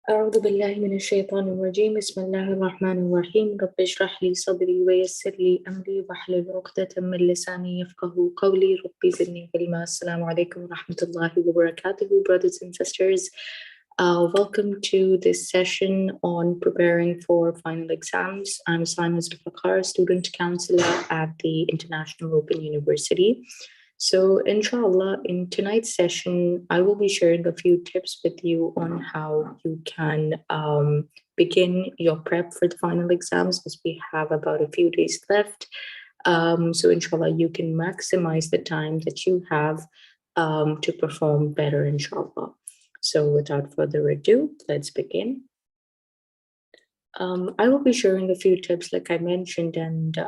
أعوذ بالله من الشيطان الرجيم بسم الله الرحمن الرحيم رب اشرح لي صدري ويسر لي أمري واحلل عقدة من لساني يفقه قولي ربي زدني علما. Assalamu alaikum wa rahmatullahi wa barakatuhu, brothers and sisters. Welcome to this session on preparing for final exams. I'm Sana Mustafa, student counselor at the International Open University. So, inshallah, in tonight's session, I will be sharing a few tips with you on how you can begin your prep for the final exams, as we have about a few days left. So, inshallah, you can maximize the time that you have to perform better, inshallah. So, without further ado, let's begin. I will be sharing a few tips, like I mentioned, and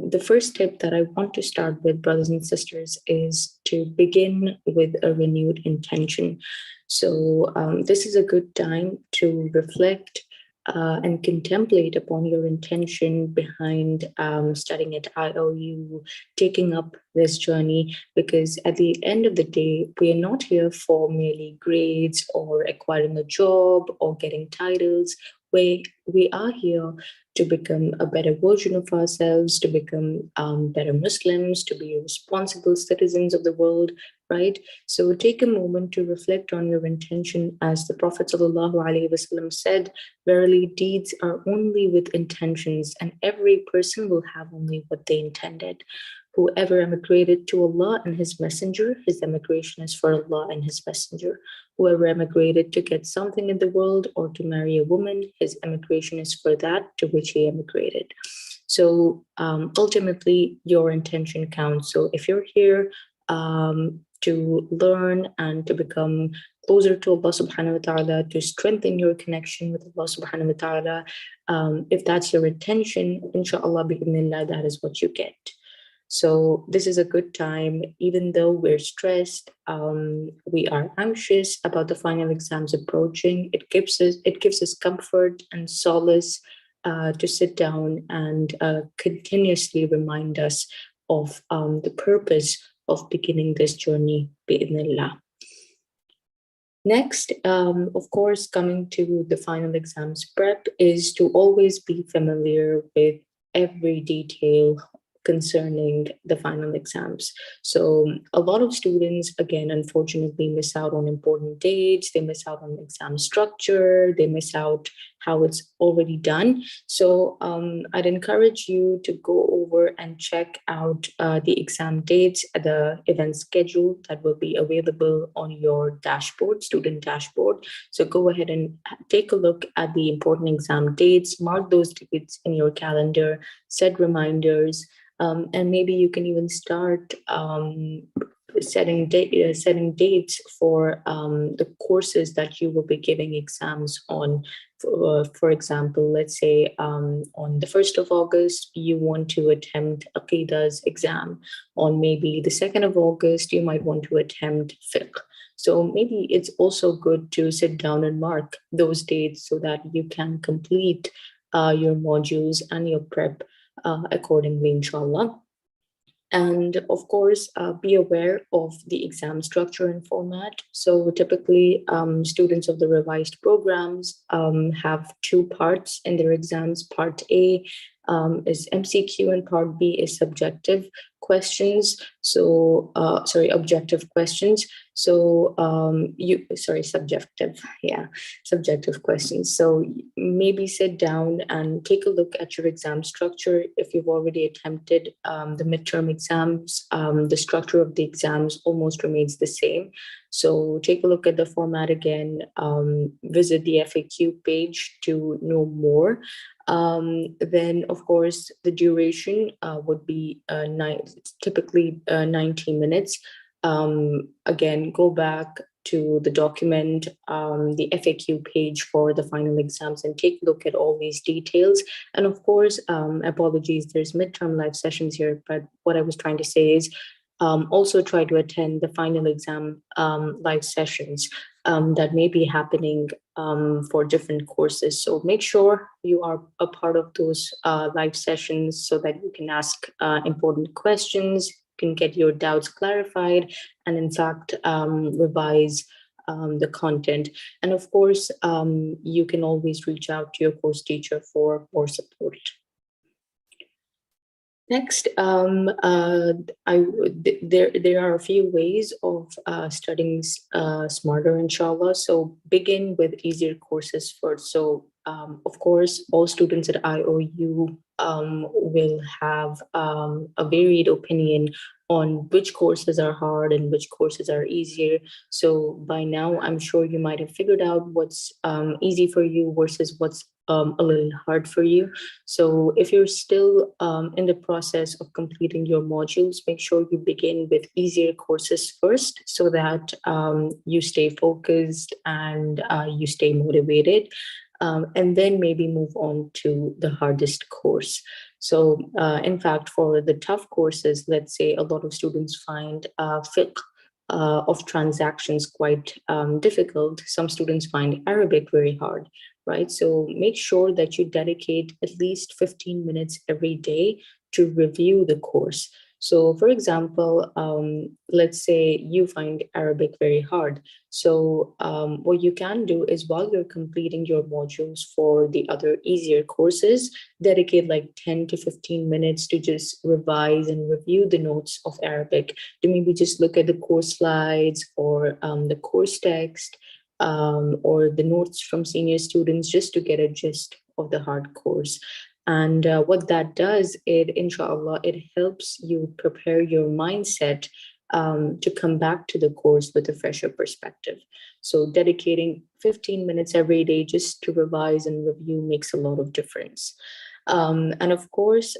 the first tip that I want to start with, brothers and sisters, is to begin with a renewed intention. So, this is a good time to reflect and contemplate upon your intention behind studying at IOU, taking up this journey, because at the end of the day, we are not here for merely grades or acquiring a job or getting titles. We are here to become a better version of ourselves, to become better Muslims, to be responsible citizens of the world, right? So take a moment to reflect on your intention. As the Prophet ﷺ said, verily deeds are only with intentions, and every person will have only what they intended. Whoever emigrated to Allah and His Messenger, his emigration is for Allah and His Messenger. Whoever emigrated to get something in the world or to marry a woman, his emigration is for that to which he emigrated. So ultimately, your intention counts. So if you're here to learn and to become closer to Allah subhanahu wa ta'ala, to strengthen your connection with Allah subhanahu wa ta'ala, if that's your intention, inshallah, bi'idhnillah, that is what you get. So this is a good time, even though we're stressed, we are anxious about the final exams approaching. It gives us comfort and solace to sit down and continuously remind us of the purpose of beginning this journey, bi'idhnillah. Next, of course, coming to the final exams prep is to always be familiar with every detail concerning the final exams. So a lot of students, again, unfortunately, miss out on important dates, they miss out on exam structure, they miss out how it's already done. So I'd encourage you to go over and check out the exam dates, the event schedule that will be available on your dashboard, student dashboard. So go ahead and take a look at the important exam dates, mark those dates in your calendar, set reminders, and maybe you can even start setting dates for the courses that you will be giving exams on. For example, let's say on the 1st of August, you want to attempt Aqida's exam. On maybe the 2nd of August, you might want to attempt fiqh. So maybe it's also good to sit down and mark those dates so that you can complete your modules and your prep accordingly, inshallah. And of course, be aware of the exam structure and format. So typically, students of the revised programs have two parts in their exams. Part A is MCQ and part B is subjective questions. So, objective questions. So, subjective, yeah, subjective questions. So maybe sit down and take a look at your exam structure. If you've already attempted the midterm exams, the structure of the exams almost remains the same. So take a look at the format again, visit the FAQ page to know more. Then, of course, the duration would be typically 90 minutes. Again, go back to the document, the FAQ page for the final exams, and take a look at all these details. And of course, apologies, there's midterm live sessions here, but what I was trying to say is also try to attend the final exam live sessions that may be happening for different courses. So make sure you are a part of those live sessions so that you can ask important questions, can get your doubts clarified, and in fact revise the content. And of course, you can always reach out to your course teacher for more support. Next, there are a few ways of studying smarter, inshallah. So begin with easier courses first. So of course, all students at IOU will have a varied opinion on which courses are hard and which courses are easier. So by now, I'm sure you might have figured out what's easy for you versus what's a little hard for you. So if you're still in the process of completing your modules, make sure you begin with easier courses first so that you stay focused and you stay motivated. And then maybe move on to the hardest course. So in fact, for the tough courses, let's say a lot of students find fiqh of transactions quite difficult. Some students find Arabic very hard, right? So make sure that you dedicate at least 15 minutes every day to review the course. So for example, let's say you find Arabic very hard. So what you can do is while you're completing your modules for the other easier courses, dedicate like 10 to 15 minutes to just revise and review the notes of Arabic, to maybe just look at the course slides or the course text, or the notes from senior students, just to get a gist of the hard course. And what that does, inshallah, it helps you prepare your mindset to come back to the course with a fresher perspective. So dedicating 15 minutes every day just to revise and review makes a lot of difference. And of course,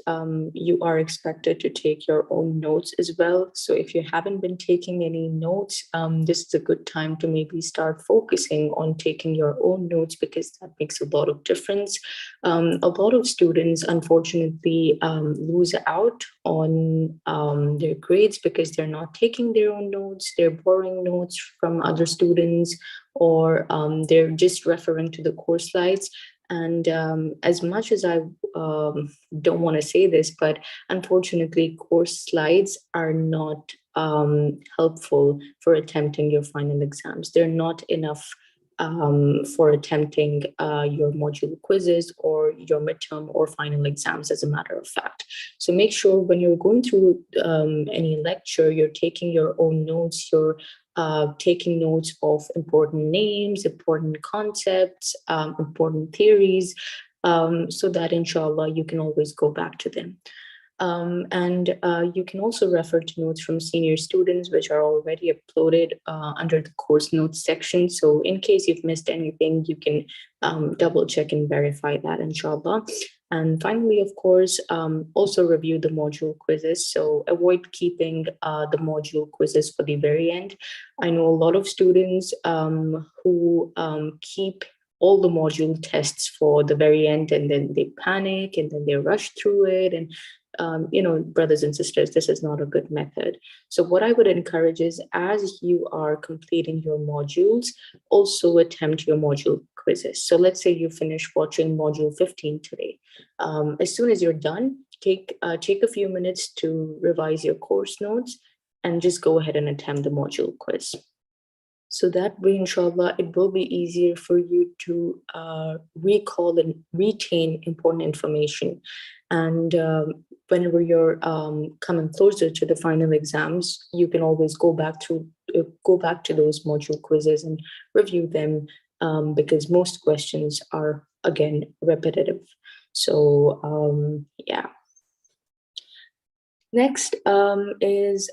you are expected to take your own notes as well. So if you haven't been taking any notes, this is a good time to maybe start focusing on taking your own notes, because that makes a lot of difference. A lot of students, unfortunately, lose out on their grades because they're not taking their own notes, they're borrowing notes from other students, or they're just referring to the course slides. And as much as I don't want to say this, but unfortunately, course slides are not helpful for attempting your final exams. They're not enough for attempting your module quizzes or your midterm or final exams, as a matter of fact. So make sure when you're going through any lecture, you're taking your own notes, you're taking notes of important names, important concepts, important theories, so that inshallah you can always go back to them. And you can also refer to notes from senior students, which are already uploaded under the course notes section. So in case you've missed anything, you can double check and verify that, inshallah. And finally, of course, also review the module quizzes. So avoid keeping the module quizzes for the very end. I know a lot of students who keep all the module tests for the very end, and then they panic and then they rush through it. And brothers and sisters, this is not a good method. So what I would encourage is, as you are completing your modules, also attempt your module quizzes. So let's say you finish watching module 15 today. As soon as you're done, take a few minutes to revise your course notes and just go ahead and attempt the module quiz. So that way, inshallah, it will be easier for you to recall and retain important information. And whenever you're coming closer to the final exams, you can always go back to those module quizzes and review them, because most questions are, again, repetitive. So yeah. Next is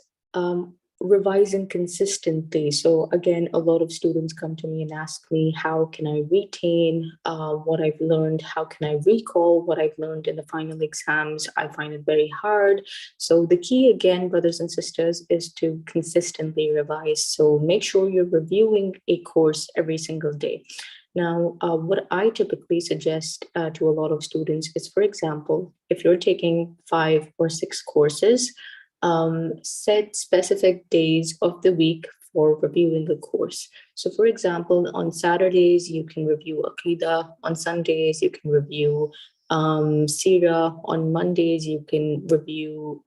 revising consistently. So again, a lot of students come to me and ask me, how can I retain what I've learned? How can I recall what I've learned in the final exams? I find it very hard. So the key, again, brothers and sisters, is to consistently revise. So make sure you're reviewing a course every single day. Now, what I typically suggest to a lot of students is, for example, if you're taking 5 or 6 courses, set specific days of the week for reviewing the course. So for example, on Saturdays, you can review Aqidah. On Sundays, you can review Sirah. On Mondays, you can review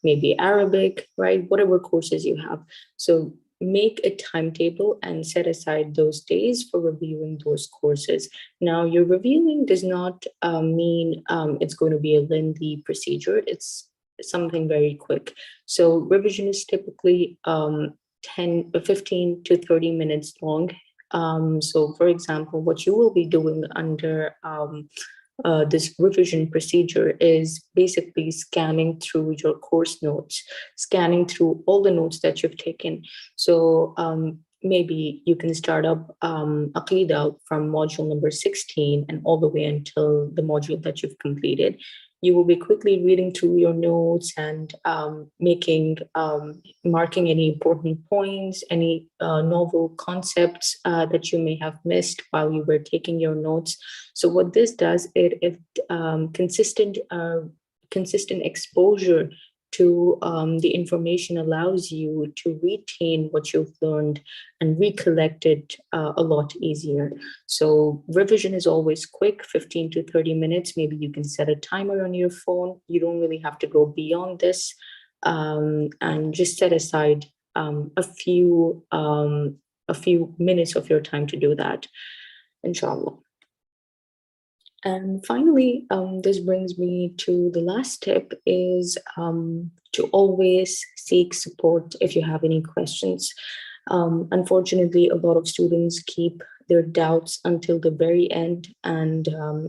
maybe Arabic, right? Whatever courses you have. So make a timetable and set aside those days for reviewing those courses. Now, your reviewing does not mean it's going to be a lengthy procedure. It's something very quick. So revision is typically 15 to 30 minutes long. So for example, what you will be doing under this revision procedure is basically scanning through your course notes, scanning through all the notes that you've taken. So maybe you can start up Aqidah from module number 16 and all the way until the module that you've completed. You will be quickly reading through your notes and marking any important points, any novel concepts that you may have missed while you were taking your notes. So what this does, it consistent exposure to the information allows you to retain what you've learned and recollect it a lot easier. So revision is always quick, 15 to 30 minutes. Maybe you can set a timer on your phone. You don't really have to go beyond this, and just set aside a few minutes of your time to do that, inshallah. And finally, this brings me to the last tip is to always seek support if you have any questions. Unfortunately, a lot of students keep their doubts until the very end, and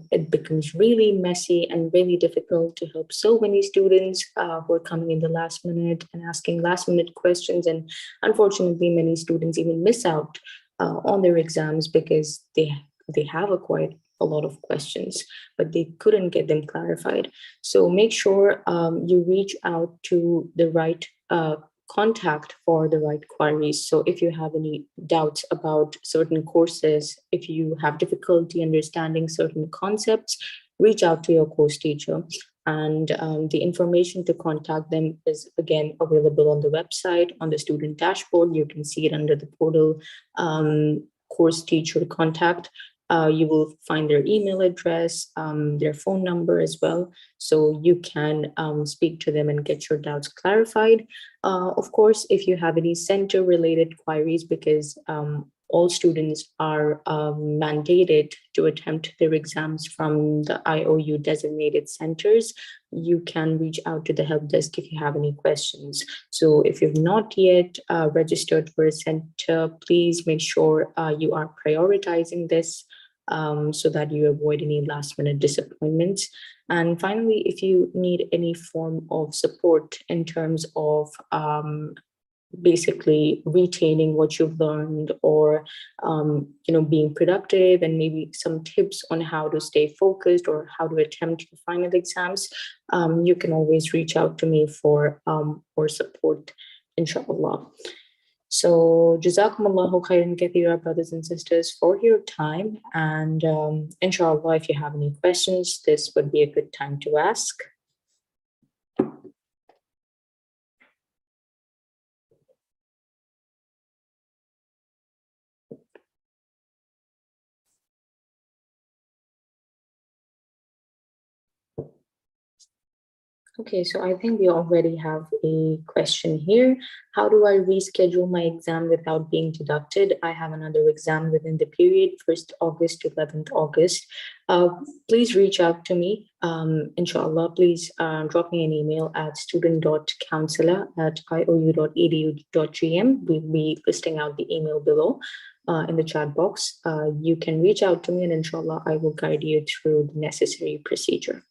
it becomes really messy and really difficult to help so many students who are coming in the last minute and asking last minute questions. And unfortunately, many students even miss out on their exams because they have acquired a lot of questions, but they couldn't get them clarified. So make sure you reach out to the right contact for the right queries. So if you have any doubts about certain courses, if you have difficulty understanding certain concepts, reach out to your course teacher. And the information to contact them is again available on the website, on the student dashboard. You can see it under the portal, course teacher contact. You will find their email address, their phone number as well. So you can speak to them and get your doubts clarified. Of course, if you have any center related queries, because all students are mandated to attempt their exams from the IOU designated centers, you can reach out to the help desk if you have any questions. So if you've not yet registered for a center, please make sure you are prioritizing this so that you avoid any last minute disappointments. And finally, if you need any form of support in terms of basically retaining what you've learned, or being productive, and maybe some tips on how to stay focused or how to attempt your final exams, you can always reach out to me for support, inshallah. So Jazakumullahu khairan kathira, brothers and sisters, for your time. And inshallah, if you have any questions, this would be a good time to ask. Okay, so I think we already have a question here. How do I reschedule my exam without being deducted? I have another exam within the period, 1st August to 11th August. Please reach out to me, inshallah. Please drop me an email at student.counselor@iou.edu.gm. We'll be listing out the email below in the chat box. You can reach out to me, and inshallah, I will guide you through the necessary procedure.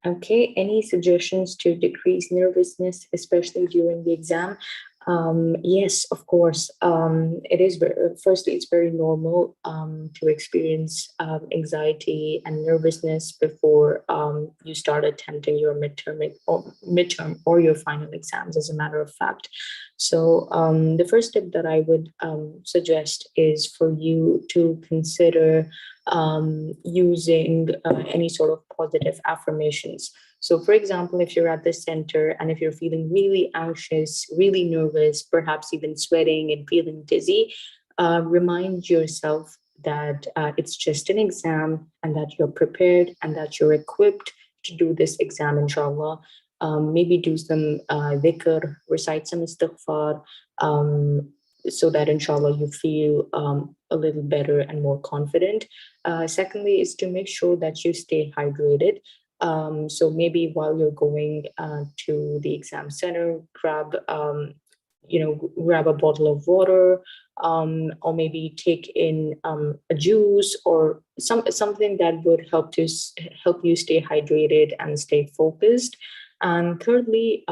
Okay, any suggestions to decrease nervousness, especially during the exam? Yes, of course. It is firstly, it's very normal to experience anxiety and nervousness before you start attempting your midterm or your final exams, as a matter of fact. So the first tip that I would suggest is for you to consider using any sort of positive affirmations. So, for example, if you're at the center and if you're feeling really anxious, really nervous, perhaps even sweating and feeling dizzy, remind yourself that it's just an exam and that you're prepared and that you're equipped to do this exam, inshallah. Maybe do some dhikr, recite some istighfar, so that inshallah you feel a little better and more confident. Secondly, is to make sure that you stay hydrated. So maybe while you're going to the exam center, grab a bottle of water, or maybe take in a juice or something that would help you stay hydrated and stay focused. And thirdly,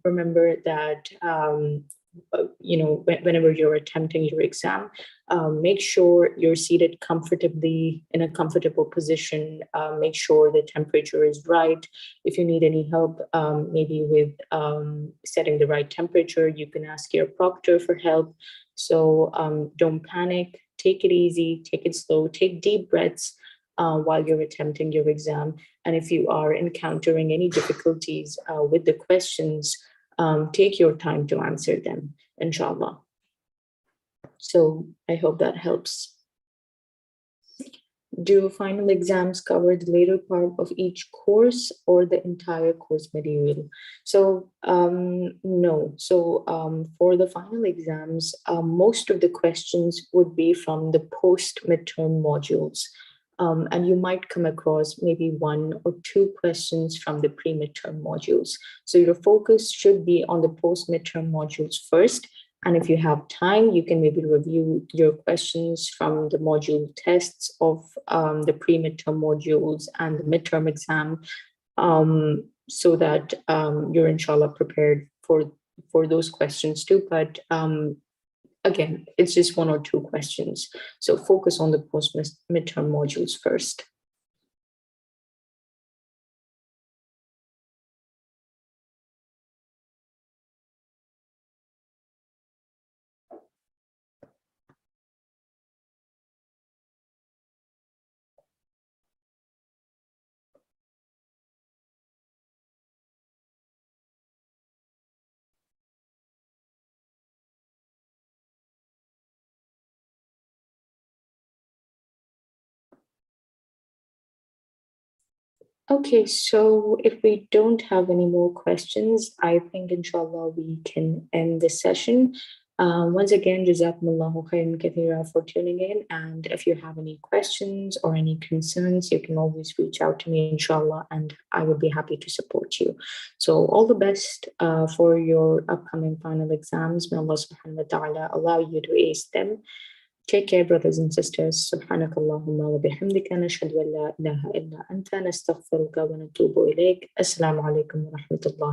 remember that whenever you're attempting your exam, make sure you're seated comfortably in a comfortable position. Make sure the temperature is right. If you need any help, maybe with setting the right temperature, you can ask your proctor for help. So don't panic. Take it easy. Take it slow. Take deep breaths while you're attempting your exam. And if you are encountering any difficulties with the questions, take your time to answer them, inshallah. So I hope that helps. Do final exams cover the later part of each course or the entire course material? So no. So for the final exams, most of the questions would be from the post midterm modules. And you might come across maybe one or two questions from the pre-midterm modules. So your focus should be on the post-midterm modules first. And if you have time, you can maybe review your questions from the module tests of the pre-midterm modules and the midterm exam, so that you're inshallah prepared for those questions too. But again, it's just one or two questions. So focus on the post-midterm modules first. Okay, so if we don't have any more questions, I think inshallah we can end this session. Once again, Jazakumullahu khairan kathira for tuning in. And if you have any questions or any concerns, you can always reach out to me, inshallah, and I would be happy to support you. So all the best for your upcoming final exams. May Allah subhanahu wa ta'ala allow you to ace them. Take care, brothers and sisters. سبحانك اللهم وبحمدك نشهد أن لا إله إلا أنت نستغفرك ونتوب إليك. السلام عليكم ورحمة الله.